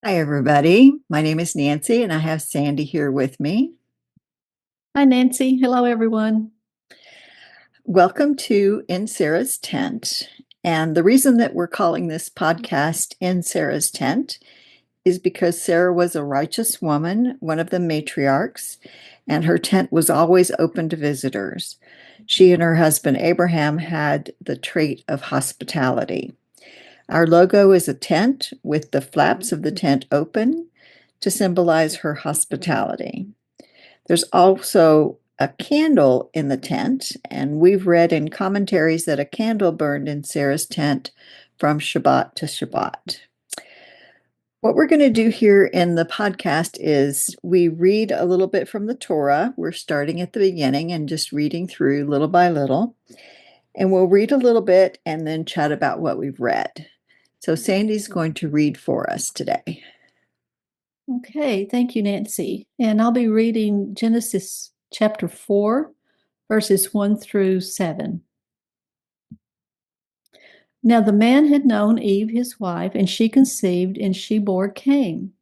Hi, everybody. My name is Nancy, and I have Sandy here with me. Hi, Nancy. Hello, everyone. Welcome to In Sarah's Tent. And the reason that we're calling this podcast In Sarah's Tent is because Sarah was a righteous woman, one of the matriarchs, and her tent was always open to visitors. She and her husband Abraham had the trait of hospitality. Our logo is a tent with the flaps of the tent open to symbolize her hospitality. There's also a candle in the tent, and we've read in commentaries that a candle burned in Sarah's tent from Shabbat to Shabbat. What we're going to do here in the podcast is we read a little bit from the Torah. We're starting at the beginning and just reading through little by little. And we'll read a little bit and then chat about what we've read. So Sandy's going to read for us today. Okay, thank you, Nancy. And I'll be reading Genesis chapter 4, verses 1 through 7. Now the man had known Eve, his wife, and she conceived, and she bore Cain.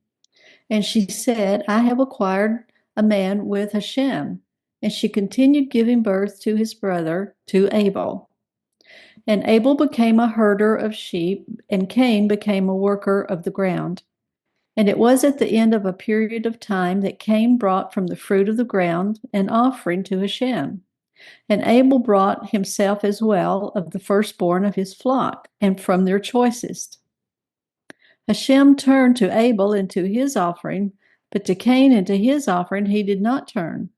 And she said, I have acquired a man with Hashem. And she continued giving birth to his brother, to Abel. And Abel became a herder of sheep, and Cain became a worker of the ground. And it was at the end of a period of time that Cain brought from the fruit of the ground an offering to Hashem. And Abel brought himself as well of the firstborn of his flock, and from their choicest. Hashem turned to Abel and to his offering, but to Cain and to his offering he did not turn.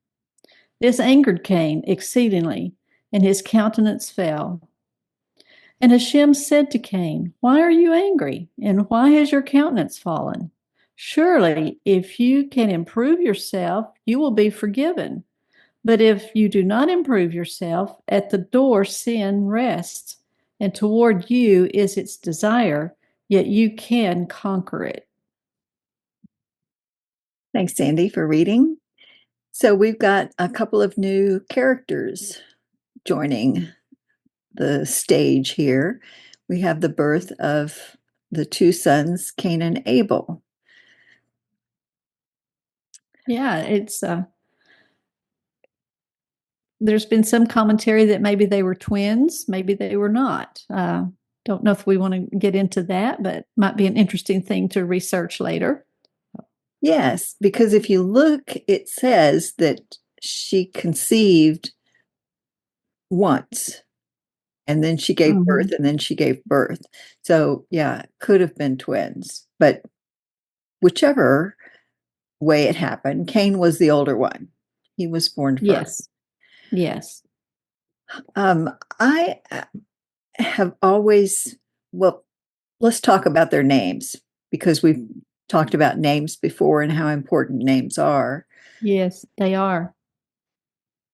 This angered Cain exceedingly, and his countenance fell. And Hashem said to Cain, Why are you angry, and why has your countenance fallen? Surely, if you can improve yourself, you will be forgiven. But if you do not improve yourself, at the door sin rests, and toward you is its desire, yet you can conquer it. Thanks, Sandy, for reading. So we've got a couple of new characters joining the stage here. We have the birth of the two sons, Cain and Abel. Yeah, there's been some commentary that maybe they were twins, maybe they were not. Don't know if we want to get into that, but might be an interesting thing to research later. Yes, because if you look, it says that she conceived once and then she gave birth and then she gave birth. So, yeah, it could have been twins, but whichever way it happened, Cain was the older one. He was born first. Yes. Yes. I have always, well, let's talk about their names because we've talked about names before and how important names are. Yes, they are.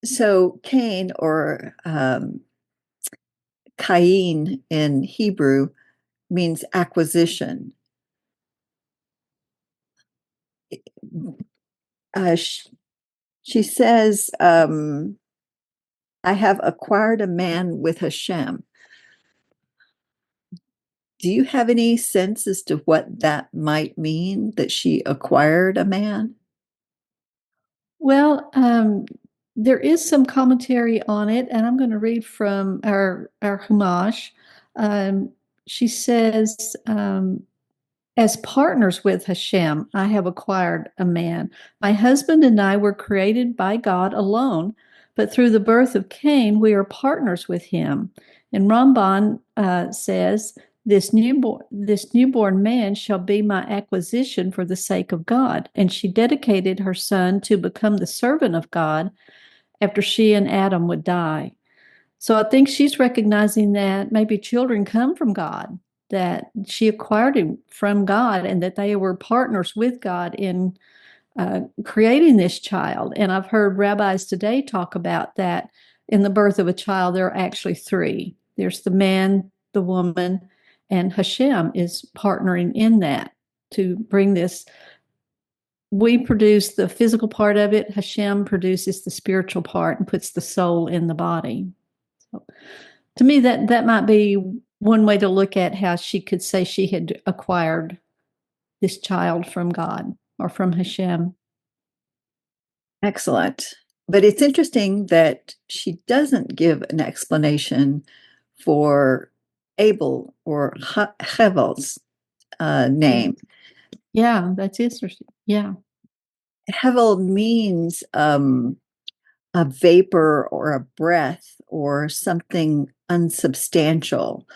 So Cain or Cain in Hebrew means acquisition. She says, I have acquired a man with Hashem. Do you have any sense as to what that might mean, that she acquired a man? Well, there is some commentary on it, and I'm going to read from our Humash. She says, as partners with Hashem, I have acquired a man. My husband and I were created by God alone, but through the birth of Cain, we are partners with him. And Ramban says, this newborn man shall be my acquisition for the sake of God. And she dedicated her son to become the servant of God after she and Adam would die. So I think she's recognizing that maybe children come from God, that she acquired him from God, and that they were partners with God in creating this child. And I've heard rabbis today talk about that in the birth of a child, there are actually three. There's the man, the woman, and Hashem is partnering in that to bring this. We produce the physical part of it. Hashem produces the spiritual part and puts the soul in the body. So, to me, that might be one way to look at how she could say she had acquired this child from God or from Hashem. Excellent. But it's interesting that she doesn't give an explanation for Abel or Hevel's name. Yeah, that's interesting. Yeah. Hevel means a vapor or a breath or something unsubstantial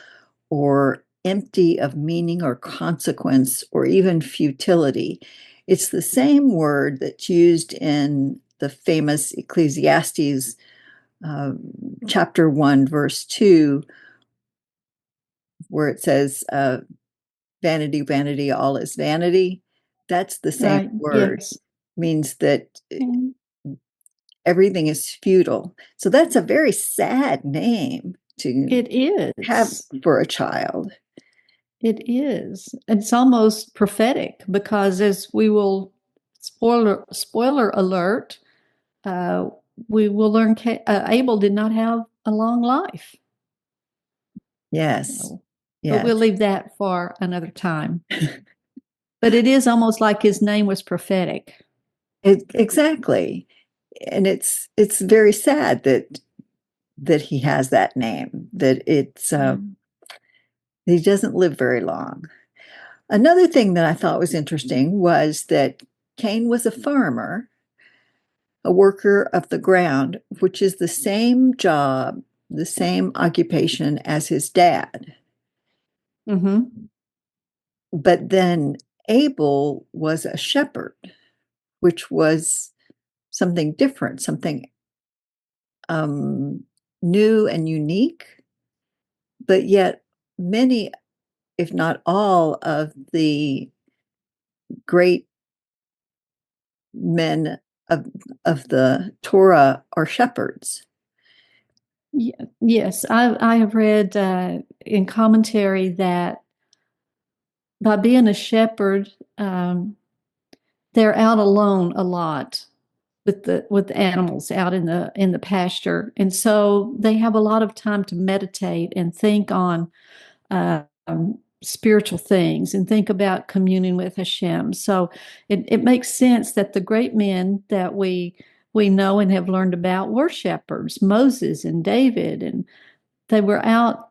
or empty of meaning or consequence or even futility. It's the same word that's used in the famous Ecclesiastes uh, chapter 1, verse 2, where it says, vanity, vanity, all is vanity. That's the same Right. word, Yes. means that Mm. everything is futile. So that's a very sad name to It have is. for a child. It is. It's almost prophetic because, as we will, spoiler alert, uh, we will learn Abel did not have a long life. Yes. So, but Yes. we'll leave that for another time. But it is almost like his name was prophetic. Exactly. And it's very sad that he has that name, that it's he doesn't live very long. Another thing that I thought was interesting was that Cain was a farmer, a worker of the ground, which is the same job, the same occupation as his dad. Mm-hmm. But then Abel was a shepherd, which was something different, something um, new and unique. But yet, many, if not all, of the great men of, of the Torah are shepherds. Yeah, yes, I have read in commentary that by being a shepherd, they're out alone a lot with the animals out in the pasture, and so they have a lot of time to meditate and think on spiritual things and think about communing with Hashem. So it makes sense that the great men that we know and have learned about were shepherds, Moses and David, and they were out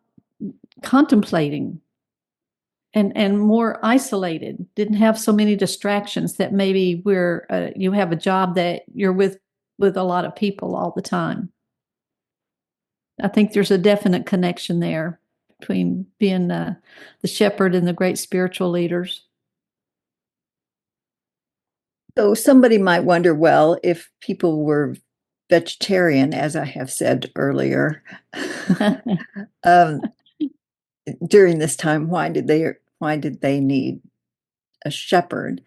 contemplating and more isolated, didn't have so many distractions that maybe you have a job that you're with a lot of people all the time. I think there's a definite connection there between being the shepherd and the great spiritual leaders. So somebody might wonder, well, if people were vegetarian, as I have said earlier, um, during this time, why did they need a shepherd?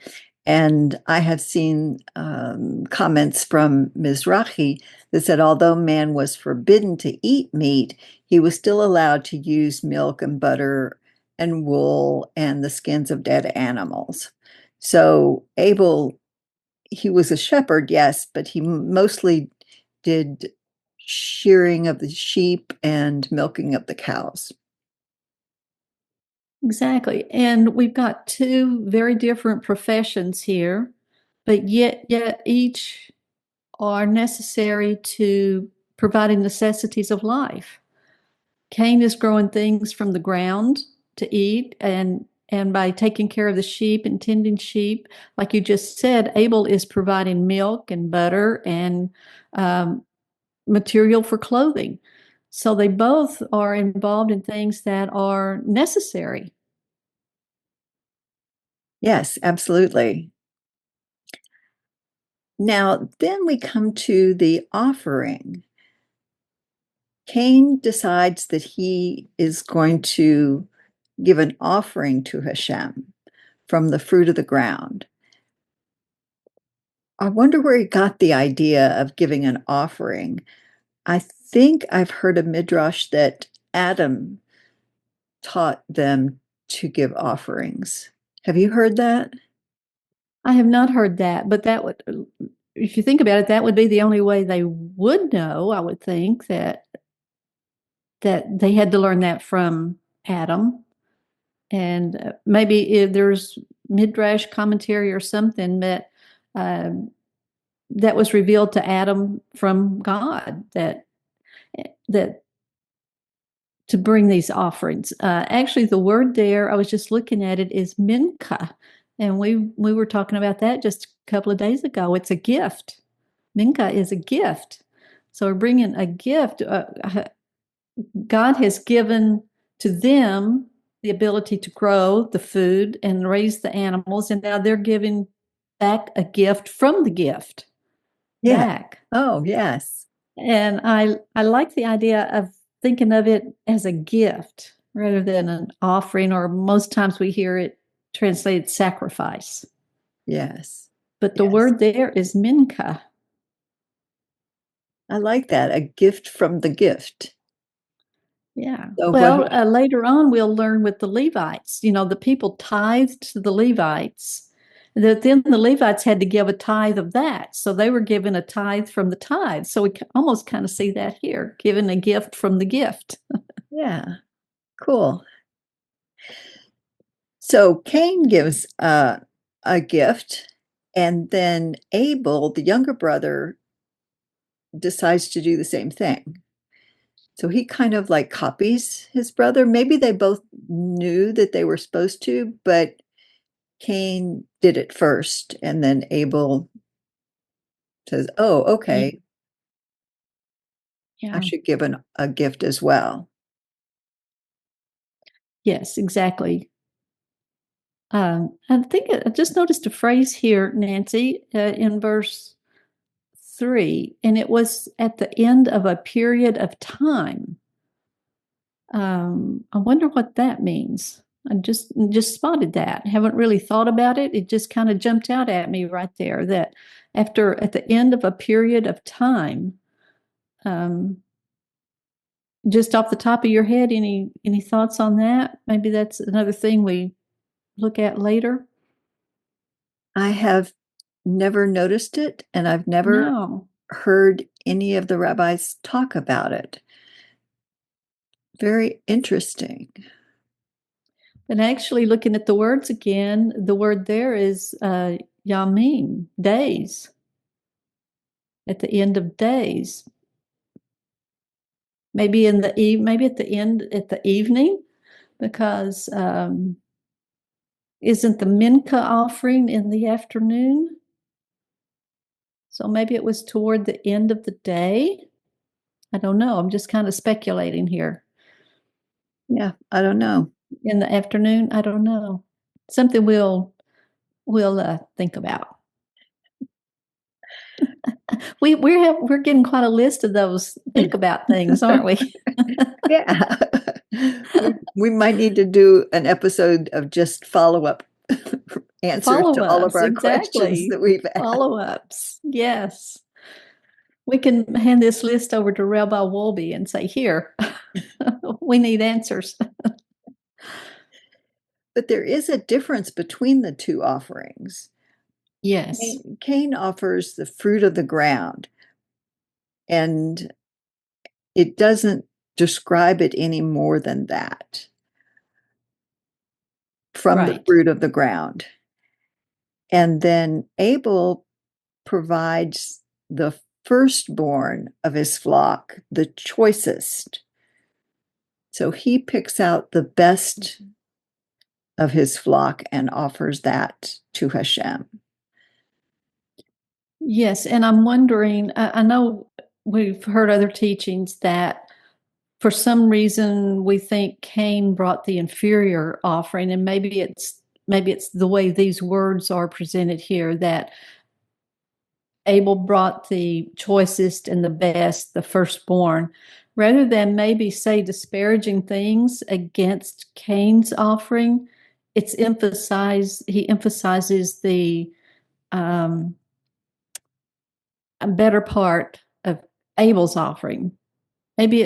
And I have seen comments from Mizrahi that said although man was forbidden to eat meat, he was still allowed to use milk and butter and wool and the skins of dead animals. So Abel, he was a shepherd, yes, but he mostly did shearing of the sheep and milking of the cows. Exactly. And we've got two very different professions here, but yet each are necessary to providing necessities of life. Cain is growing things from the ground to eat, and by taking care of the sheep and tending sheep, like you just said, Abel is providing milk and butter and um, material for clothing. So they both are involved in things that are necessary. Yes, absolutely. Now, then we come to the offering. Cain decides that he is going to give an offering to Hashem from the fruit of the ground. I wonder where he got the idea of giving an offering. I think I've heard a midrash that Adam taught them to give offerings. Have you heard that? I have not heard that, but that would, if you think about it, that would be the only way they would know, I would think, that they had to learn that from Adam. And maybe there's midrash commentary or something um, that was revealed to Adam from God that to bring these offerings. Actually, the word there, I was just looking at it, is minka. And we were talking about that just a couple of days ago. It's a gift. Minka is a gift. So we're bringing a gift. God has given to them the ability to grow the food and raise the animals, and now they're giving back a gift from the gift Yeah. back. Oh, yes. And I like the idea of thinking of it as a gift rather than an offering, or most times we hear it translated sacrifice. Yes. But the Yes. word there is minka. I like that. A gift from the gift. Yeah. So what? Well, later on, we'll learn with the Levites. The people tithed to the Levites. That then the Levites had to give a tithe of that. So they were given a tithe from the tithe. So we almost kind of see that here, given a gift from the gift. Yeah. Cool. So Cain gives a gift, and then Abel, the younger brother, decides to do the same thing. So he kind of like copies his brother. Maybe they both knew that they were supposed to, but Cain did it first, and then Abel says, "Oh, okay, I Yeah. should give a gift as well." Yes, exactly. I think I just noticed a phrase here, Nancy, in verse 3, and it was at the end of a period of time. I wonder what that means. I just spotted that. Haven't really thought about it. It just kind of jumped out at me right there that at the end of a period of time. Um, just off the top of your head, any thoughts on that? Maybe that's another thing we look at later. I have never noticed it, and I've never No. heard any of the rabbis talk about it. Very interesting. And actually, looking at the words again, the word there is yamim, days, at the end of days. Maybe maybe at the end at the evening, because isn't the minka offering in the afternoon? So maybe it was toward the end of the day. I don't know. I'm just kind of speculating here. Yeah, I don't know. In the afternoon, I don't know. Something we'll think about. We're getting quite a list of those think about things, aren't we? Yeah. We might need to do an episode of just follow-up answers to all of Follow-ups, our questions exactly. that we've asked. Follow-ups. Yes. We can hand this list over to Rabbi Wolbe and say, here, we need answers. But there is a difference between the two offerings. Yes, Cain offers the fruit of the ground, and it doesn't describe it any more than that. From the right. fruit of the ground. And then Abel provides the firstborn of his flock, the choicest. So he picks out the best of his flock and offers that to Hashem. Yes, and I'm wondering, I know we've heard other teachings that for some reason we think Cain brought the inferior offering, and maybe it's the way these words are presented here, that Abel brought the choicest and the best, the firstborn, rather than maybe say disparaging things against Cain's offering. He emphasizes the um, a better part of Abel's offering. Maybe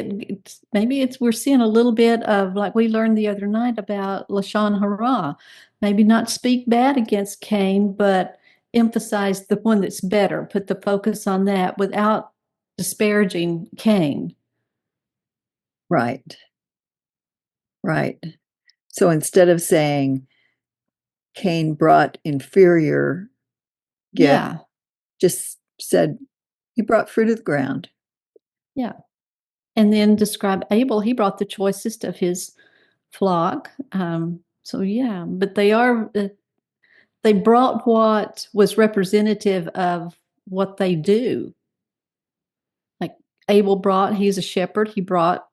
it's we're seeing a little bit of, like we learned the other night about Lashon Hara. Maybe not speak bad against Cain, but emphasize the one that's better. Put the focus on that without disparaging Cain. Right, right. So instead of saying Cain brought inferior gift, Yeah. just said he brought fruit of the ground. Yeah. And then describe Abel, he brought the choicest of his flock. So yeah, but they brought what was representative of what they do. Like Abel brought, he's a shepherd, he brought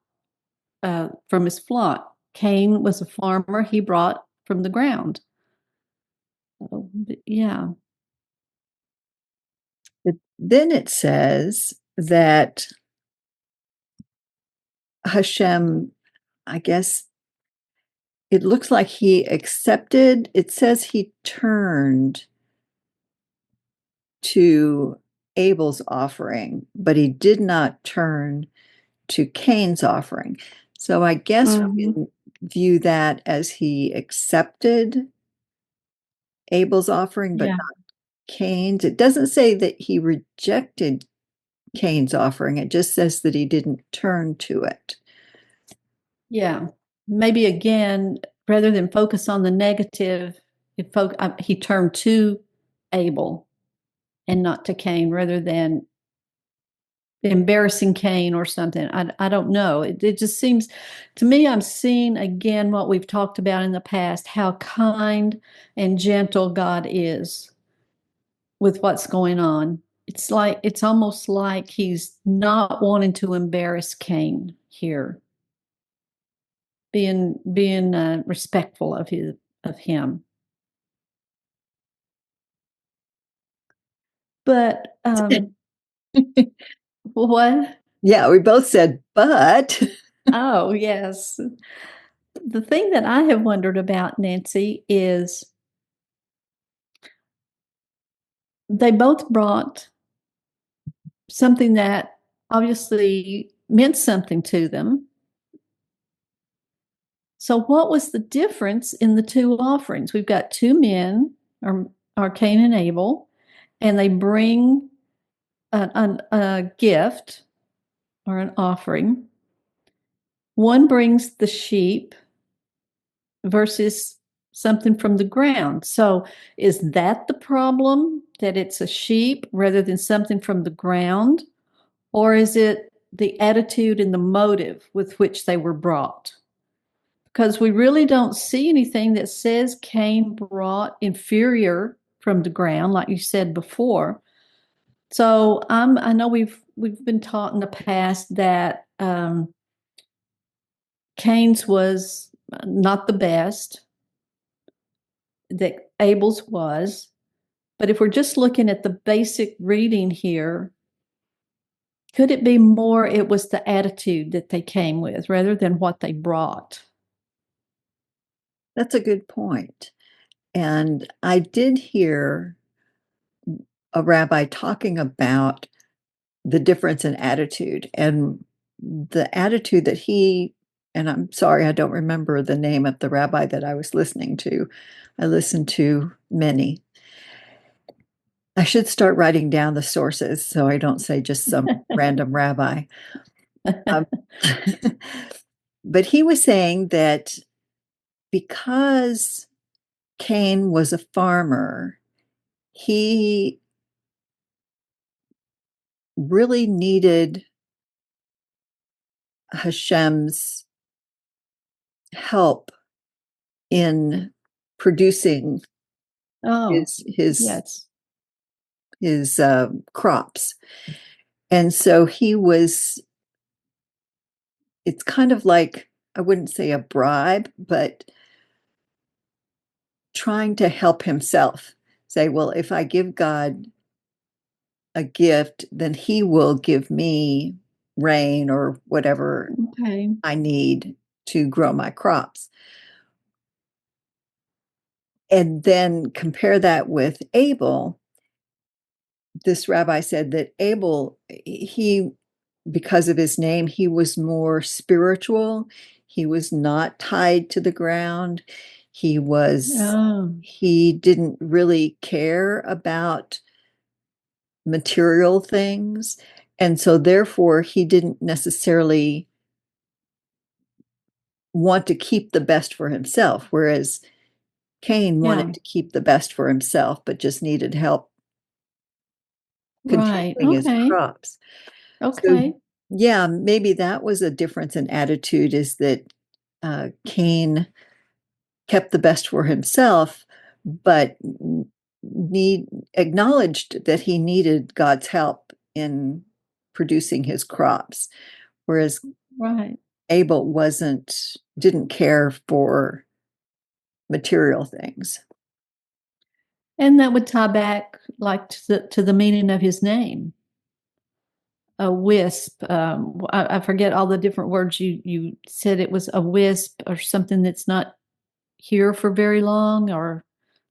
from his flock. Cain was a farmer, he brought from the ground. So, yeah. Then it says that Hashem, I guess it looks like he accepted, it says he turned to Abel's offering, but he did not turn to Cain's offering. So I guess we Mhm. can view that as he accepted Abel's offering, but Yeah. not Cain's. It doesn't say that he rejected Cain's offering, it just says that he didn't turn to it. Yeah. Maybe again, rather than focus on the negative, he turned to Abel and not to Cain rather than embarrassing Cain or something. I don't know. It just seems to me, I'm seeing again what we've talked about in the past, how kind and gentle God is with what's going on. It's almost like he's not wanting to embarrass Cain here, being respectful of him. But what? Yeah, we both said, but Oh, yes. The thing that I have wondered about, Nancy, is they both brought something that obviously meant something to them. So, what was the difference in the two offerings? We've got two men, or Cain and Abel, and they bring a gift or an offering. One brings the sheep versus something from the ground. So, is that the problem, that it's a sheep rather than something from the ground? Or is it the attitude and the motive with which they were brought? Because we really don't see anything that says Cain brought inferior from the ground, like you said before. So I know we've been taught in the past that Cain's was not the best, that Abel's was. But if we're just looking at the basic reading here, could it be more it was the attitude that they came with rather than what they brought? that's a good point. And I did hear a rabbi talking about the difference in attitude and the attitude that he, and I'm sorry, I don't remember the name of the rabbi that I was listening to. I listened to many. I should start writing down the sources so I don't say just some random rabbi. Um, but he was saying that because Cain was a farmer, he really needed Hashem's help in producing Oh, his his yes. his crops. And so he was, it's kind of like, I wouldn't say a bribe, but trying to help himself. Say, well, if I give God a gift, then he will give me rain or whatever Okay. I need to grow my crops. And then compare that with Abel. This rabbi said that Abel, he, because of his name, he was more spiritual. He was not tied to the ground. Oh, He didn't really care about material things. And so therefore he didn't necessarily want to keep the best for himself. Whereas Cain Yeah. wanted to keep the best for himself, but just needed help Right. controlling his Okay. crops. So, Okay. yeah, maybe that was a difference in attitude, is that Cain kept the best for himself, but need acknowledged that he needed God's help in producing his crops, whereas Right. Abel didn't care for material things. And that would tie back like to the meaning of his name. A wisp. I forget all the different words you said. It was a wisp or something that's not here for very long or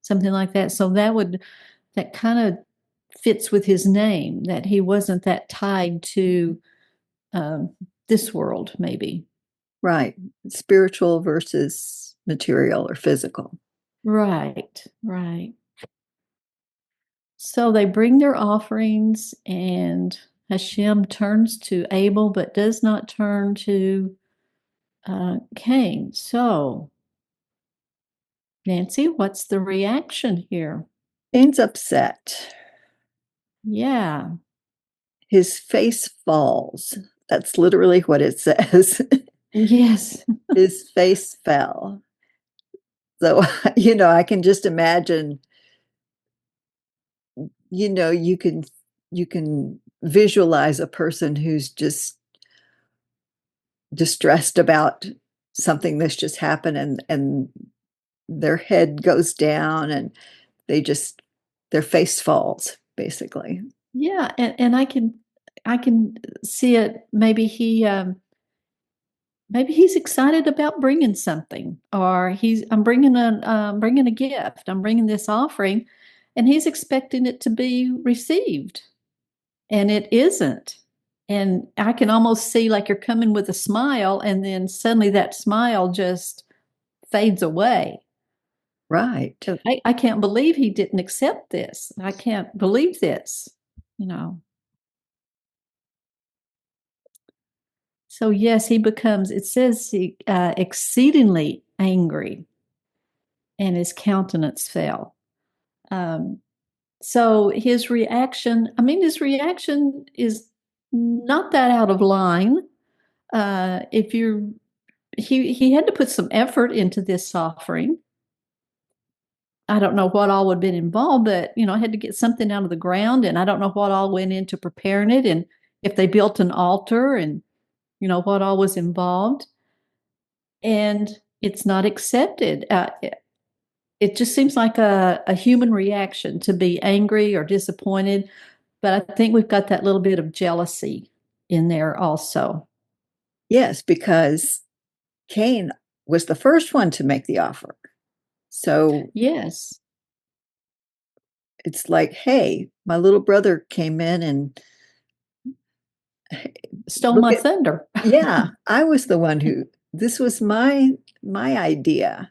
something like that. So that kind of fits with his name, that he wasn't that tied to um, this world, maybe. Right. Spiritual versus material or physical. Right, right. So they bring their offerings, and Hashem turns to Abel, but does not turn to Cain. So, Nancy, what's the reaction here? Cain's upset. Yeah. His face falls. That's literally what it says. Yes. His face fell. So, I can just imagine, you can visualize a person who's just distressed about something that's just happened, and their head goes down, and their face falls, basically. Yeah, and I can see it. Maybe he's excited about bringing something, or I'm bringing a gift. I'm bringing this offering, and he's expecting it to be received, and it isn't. And I can almost see like you're coming with a smile, and then suddenly that smile just fades away. Right. So I can't believe he didn't accept this. I can't believe this, you know. So yes, he becomes, it says he exceedingly angry, and his countenance fell. Um, so his reaction is not that out of line. If you He had to put some effort into this offering. I don't know what all would have been involved, but I had to get something out of the ground, and I don't know what all went into preparing it, and if they built an altar, and what all was involved. And it's not accepted. It just seems like a human reaction to be angry or disappointed. But I think we've got that little bit of jealousy in there also. Yes, because Cain was the first one to make the offer. So Yes. it's like, hey, my little brother came in and Stole look my at, thunder. yeah, I was the one this was my idea.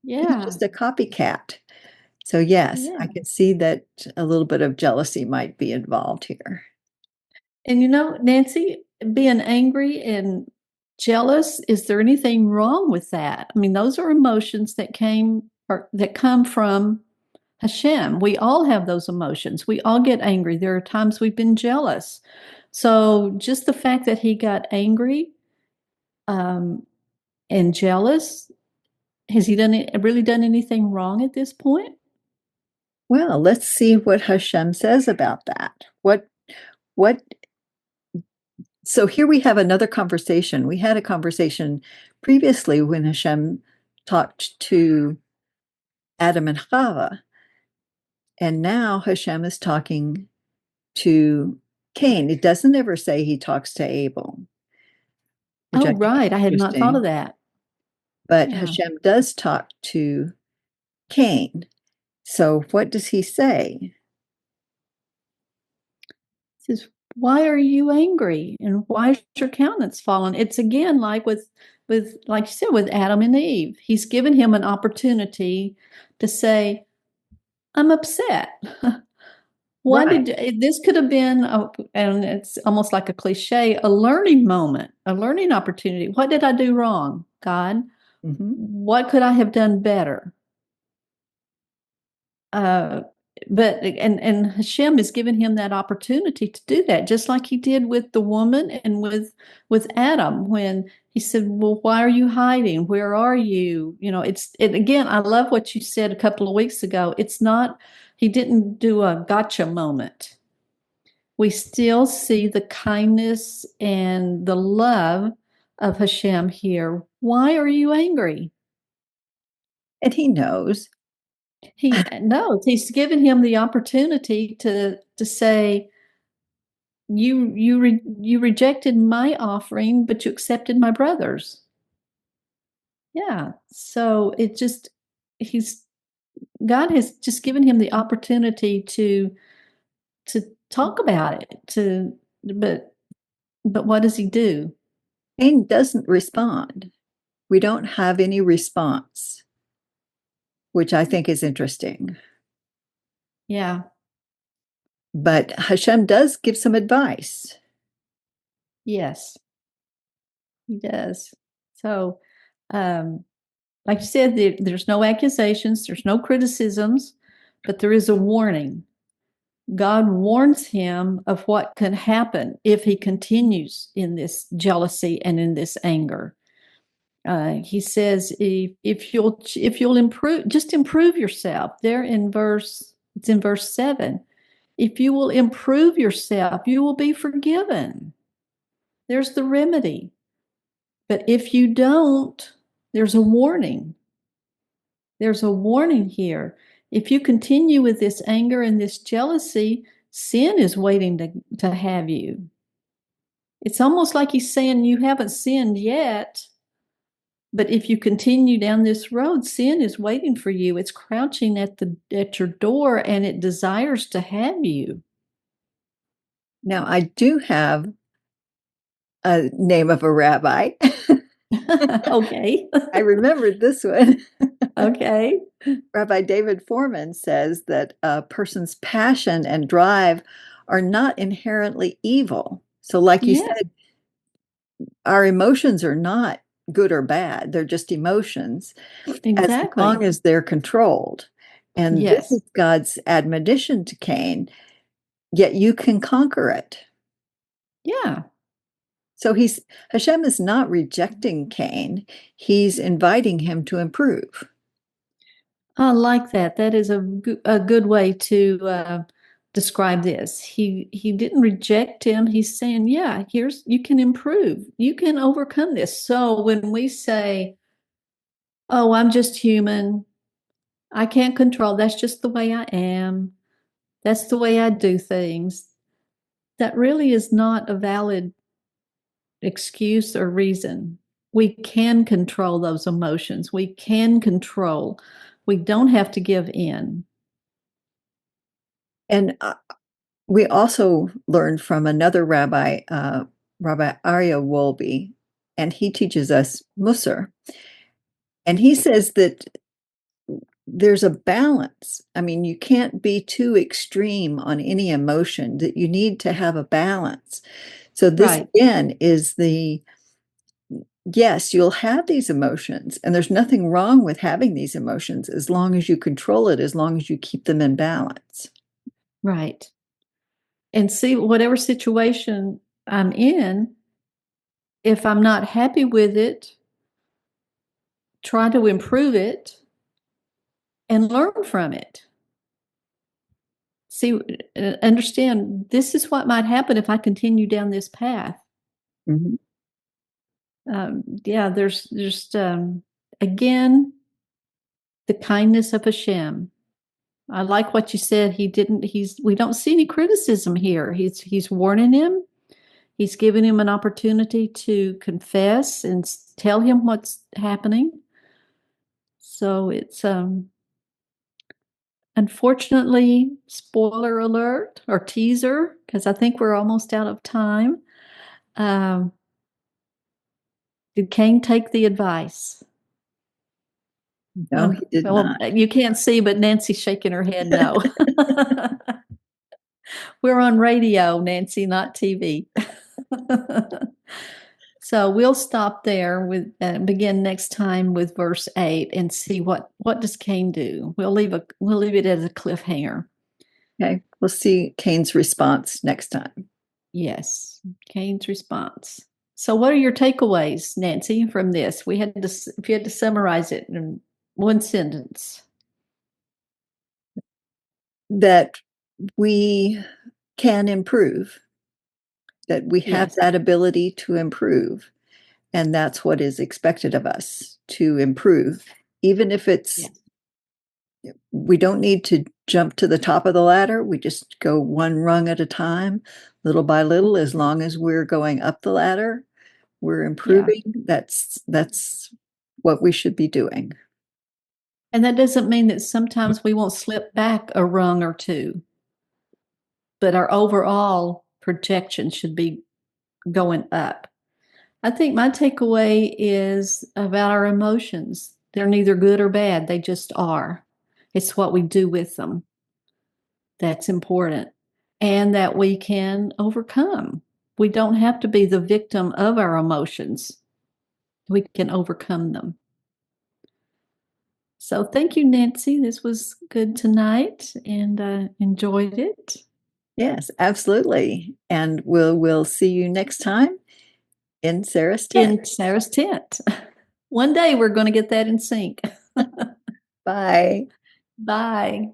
He's Yeah. just a copycat. So yes, Yeah. I can see that a little bit of jealousy might be involved here. And Nancy, being angry and jealous, is there anything wrong with that? I mean, those are emotions that come from Hashem. We all have those emotions. We all get angry. There are times we've been jealous. So just the fact that he got angry um, and jealous, has he really done anything wrong at this point? Well, let's see what Hashem says about that. What So here we have another conversation. We had a conversation previously when Hashem talked to Adam and Chava, and now Hashem is talking to Cain. It doesn't ever say he talks to Abel, which I Oh, think is right. I had not thought of interesting. that. But Yeah. Hashem does talk to Cain. So what does he say? Says, why are you angry? And why is your countenance fallen? It's again like like you said, with Adam and Eve. He's given him an opportunity to say, I'm upset. Why Right. did this could have been and it's almost like a cliche, a learning moment, a learning opportunity. What did I do wrong, God? Mhm. What could I have done better? Uh, but Hashem has given him that opportunity to do that, just like he did with the woman and with Adam when he said, "Well, why are you hiding? Where are you?" Again, I love what you said a couple of weeks ago. It's not, he didn't do a gotcha moment. We still see the kindness and the love of Hashem here. Why are you angry? And he knows. He knows. He's given him the opportunity to say, you rejected my offering, but you accepted my brother's. Yeah. So he's God has just given him the opportunity to talk about it, but what does he do? Cain doesn't respond. We don't have any response, which I think is interesting. Yeah. But Hashem does give some advice. Yes, he does. So, like you said, there's no accusations, there's no criticisms, but there is a warning. God warns him of what can happen if he continues in this jealousy and in this anger. He says, if you'll improve, just improve yourself. It's in verse 7. If you will improve yourself, you will be forgiven. There's the remedy. But if you don't, there's a warning. There's a warning here. If you continue with this anger and this jealousy, sin is waiting to have you. It's almost like he's saying you haven't sinned yet, but if you continue down this road, sin is waiting for you. It's crouching at your door and it desires to have you. Now, I do have a name of a rabbi. Okay. I remembered this one. Okay. Rabbi David Foreman says that a person's passion and drive are not inherently evil. So, like you Yeah, said, our emotions are not good or bad, they're just emotions as long exactly. as they're controlled. And this Yes. is God's admonition to Cain, yet you can conquer it. Yeah. So Hashem is not rejecting Cain, he's inviting him to improve. I like that. That is a good way to describe this. He didn't reject him. He's saying, yeah, you can improve. You can overcome this. So when we say, oh, I'm just human, I can't control, that's just the way I am, that's the way I do things, that really is not a valid excuse or reason. We can control those emotions. We can control. We don't have to give in. And we also learned from another rabbi, Rabbi Arya Wolbe, and he teaches us Musar. And he says that there's a balance. I mean, you can't be too extreme on any emotion, that you need to have a balance. So this Right. again is yes, you'll have these emotions, and there's nothing wrong with having these emotions as long as you control it, as long as you keep them in balance. Right. And see, whatever situation I'm in, if I'm not happy with it, try to improve it and learn from it. See, understand this is what might happen if I continue down this path. Mhm. Yeah, there's just, again, the kindness of Hashem. I like what you said. We don't see any criticism here. He's warning him. He's giving him an opportunity to confess and tell him what's happening. So it's unfortunately, spoiler alert or teaser, because I think we're almost out of time. Um, did Cain take the advice? No, he did Well, not. you can't see, but Nancy's shaking her head no. We're on radio, Nancy, not TV. So we'll stop there with begin next time with verse 8 and see what does Cain do. We'll leave it as a cliffhanger. Okay, we'll see Cain's response next time. Yes, Cain's response. So what are your takeaways, Nancy, from this? If you had to summarize it in one sentence. That we can improve, that we have Yes. that ability to improve. And that's what is expected of us, to improve, even if it's, Yes. we don't need to jump to the top of the ladder. We just go one rung at a time, little by little. As long as we're going up the ladder, we're Yeah. improving. That's what we should be doing. And that doesn't mean that sometimes we won't slip back a rung or two, but our overall projection should be going up. I think my takeaway is about our emotions. They're neither good or bad, they just are. It's what we do with them that's important, and that we can overcome. We don't have to be the victim of our emotions, we can overcome them. So thank you, Nancy. This was good tonight and enjoyed it. Yes, absolutely. And we'll see you next time in Sarah's tent. In Sarah's tent. One day we're going to get that in sync. Bye. Bye.